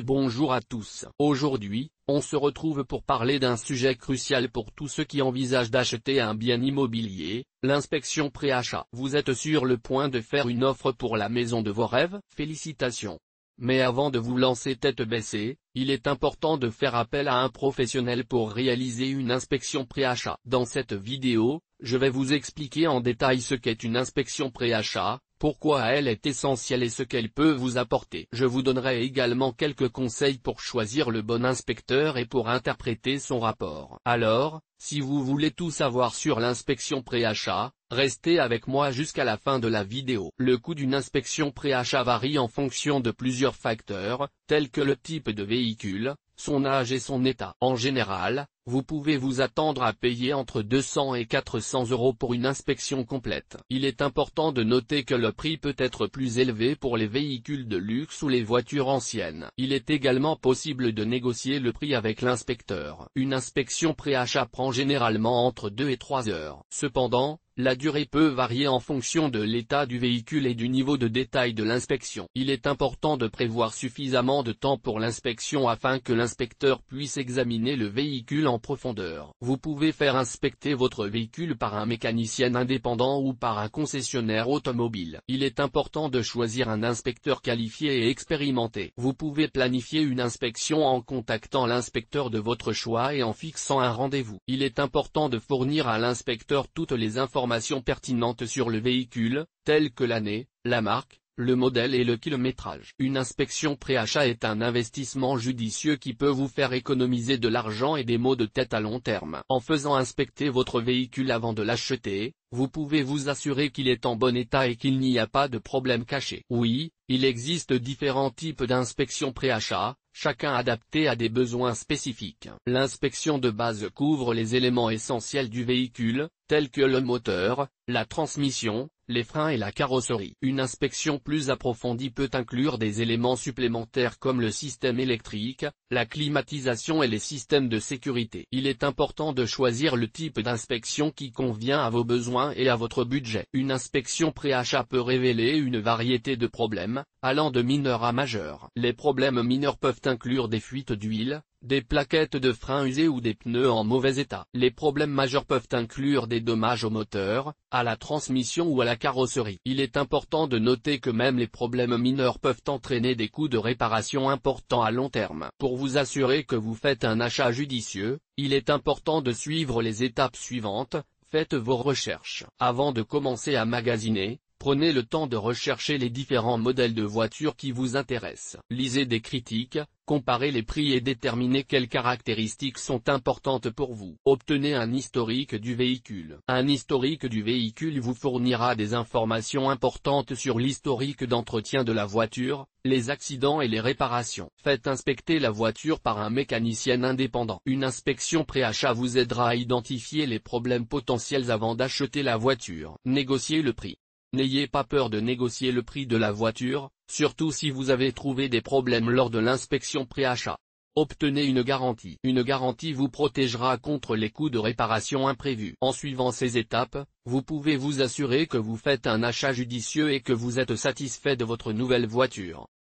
Bonjour à tous. Aujourd'hui, on se retrouve pour parler d'un sujet crucial pour tous ceux qui envisagent d'acheter un bien immobilier, l'inspection pré-achat. Vous êtes sur le point de faire une offre pour la maison de vos rêves? Félicitations. Mais avant de vous lancer tête baissée, il est important de faire appel à un professionnel pour réaliser une inspection pré-achat. Dans cette vidéo, je vais vous expliquer en détail ce qu'est une inspection pré-achat, pourquoi elle est essentielle et ce qu'elle peut vous apporter. Je vous donnerai également quelques conseils pour choisir le bon inspecteur et pour interpréter son rapport. Alors, si vous voulez tout savoir sur l'inspection pré-achat, restez avec moi jusqu'à la fin de la vidéo. Le coût d'une inspection pré-achat varie en fonction de plusieurs facteurs, tels que le type de véhicule, son âge et son état. En général, vous pouvez vous attendre à payer entre 200 et 400 € pour une inspection complète. Il est important de noter que le prix peut être plus élevé pour les véhicules de luxe ou les voitures anciennes. Il est également possible de négocier le prix avec l'inspecteur. Une inspection pré-achat prend généralement entre 2 et 3 heures. Cependant, la durée peut varier en fonction de l'état du véhicule et du niveau de détail de l'inspection. Il est important de prévoir suffisamment de temps pour l'inspection afin que l'inspecteur puisse examiner le véhicule en profondeur. Vous pouvez faire inspecter votre véhicule par un mécanicien indépendant ou par un concessionnaire automobile. Il est important de choisir un inspecteur qualifié et expérimenté. Vous pouvez planifier une inspection en contactant l'inspecteur de votre choix et en fixant un rendez-vous. Il est important de fournir à l'inspecteur toutes les informations pertinentes sur le véhicule, telles que l'année, la marque, le modèle et le kilométrage. Une inspection pré-achat est un investissement judicieux qui peut vous faire économiser de l'argent et des maux de tête à long terme. En faisant inspecter votre véhicule avant de l'acheter, vous pouvez vous assurer qu'il est en bon état et qu'il n'y a pas de problème caché. Oui, il existe différents types d'inspection pré-achat, chacun adapté à des besoins spécifiques. L'inspection de base couvre les éléments essentiels du véhicule, tels que le moteur, la transmission, les freins et la carrosserie. Une inspection plus approfondie peut inclure des éléments supplémentaires comme le système électrique, la climatisation et les systèmes de sécurité. Il est important de choisir le type d'inspection qui convient à vos besoins et à votre budget. Une inspection pré-achat peut révéler une variété de problèmes, allant de mineurs à majeurs. Les problèmes mineurs peuvent inclure des fuites d'huile, des plaquettes de frein usées ou des pneus en mauvais état. Les problèmes majeurs peuvent inclure des dommages au moteur, à la transmission ou à la carrosserie. Il est important de noter que même les problèmes mineurs peuvent entraîner des coûts de réparation importants à long terme. Pour vous assurer que vous faites un achat judicieux, il est important de suivre les étapes suivantes. Faites vos recherches. Avant de commencer à magasiner, prenez le temps de rechercher les différents modèles de voitures qui vous intéressent. Lisez des critiques, comparez les prix et déterminez quelles caractéristiques sont importantes pour vous. Obtenez un historique du véhicule. Un historique du véhicule vous fournira des informations importantes sur l'historique d'entretien de la voiture, les accidents et les réparations. Faites inspecter la voiture par un mécanicien indépendant. Une inspection pré-achat vous aidera à identifier les problèmes potentiels avant d'acheter la voiture. Négociez le prix. N'ayez pas peur de négocier le prix de la voiture, surtout si vous avez trouvé des problèmes lors de l'inspection pré-achat. Obtenez une garantie. Une garantie vous protégera contre les coûts de réparation imprévus. En suivant ces étapes, vous pouvez vous assurer que vous faites un achat judicieux et que vous êtes satisfait de votre nouvelle voiture.